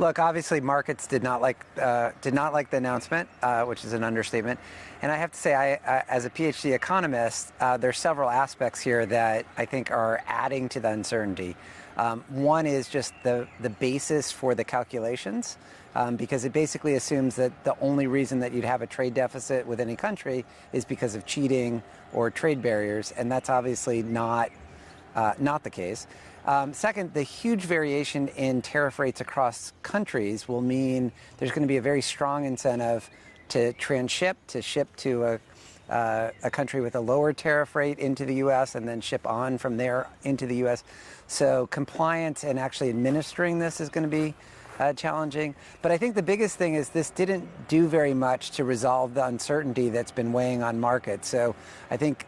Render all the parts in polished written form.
Look, obviously, markets did not like the announcement, which is an understatement. And I have to say, as a PhD economist, there's several aspects here that I think are adding to the uncertainty. One is just the basis for the calculations, because it basically assumes that the only reason that you'd have a trade deficit with any country is because of cheating or trade barriers, and that's obviously not the case. Second, the huge variation in tariff rates across countries will mean there's going to be a very strong incentive to transship, to ship to a country with a lower tariff rate into the U.S. and then ship on from there into the U.S. So compliance and actually administering this is going to be challenging. But I think the biggest thing is this didn't do very much to resolve the uncertainty that's been weighing on markets. So I think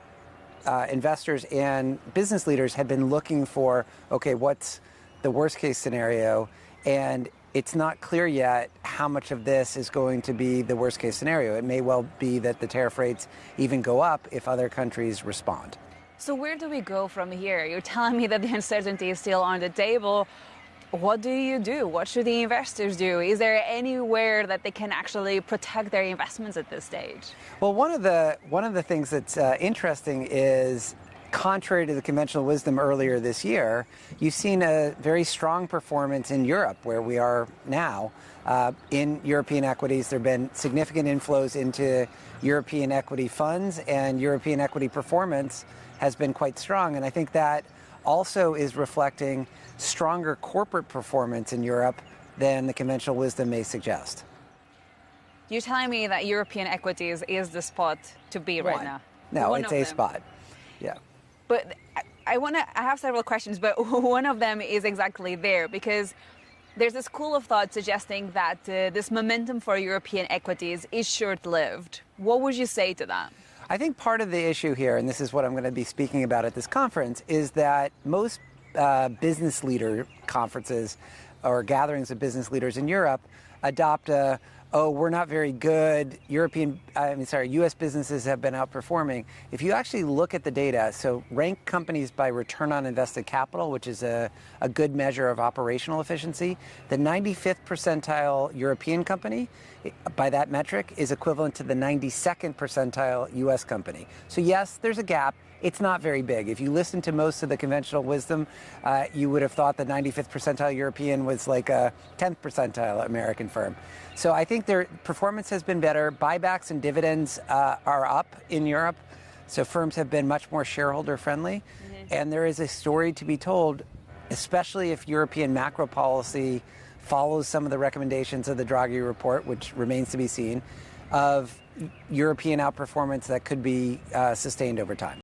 investors and business leaders had been looking for, okay, what's the worst case scenario? And it's not clear yet how much of this is going to be the worst case scenario. It may well be that the tariff rates even go up if other countries respond. So where do we go from here? You're telling me that the uncertainty is still on the table. What do you do? What should the investors do? Is there anywhere that they can actually protect their investments at this stage? Well, one of the things that's interesting is, contrary to the conventional wisdom earlier this year, you've seen a very strong performance in Europe, where we are now. In European equities, there have been significant inflows into European equity funds, and European equity performance has been quite strong. And I think that also is reflecting stronger corporate performance in Europe than the conventional wisdom may suggest. You're telling me that European equities is the spot to be right now? No, it's a spot. Yeah. But I have several questions, but one of them is exactly there, because there's a school of thought suggesting that this momentum for European equities is short-lived. What would you say to that? I think part of the issue here, and this is what I'm going to be speaking about at this conference, is that most business leader conferences or gatherings of business leaders in Europe adopt we're not very good. U.S. businesses have been outperforming. If you actually look at the data, so rank companies by return on invested capital, which is a good measure of operational efficiency, the 95th percentile European company, by that metric, is equivalent to the 92nd percentile U.S. company. So yes, there's a gap. It's not very big. If you listen to most of the conventional wisdom, you would have thought the 95th percentile European was like a 10th percentile American firm. So I think their performance has been better. Buybacks and dividends are up in Europe. So firms have been much more shareholder friendly. Mm-hmm. And there is a story to be told, especially if European macro policy follows some of the recommendations of the Draghi report, which remains to be seen, of European outperformance that could be sustained over time.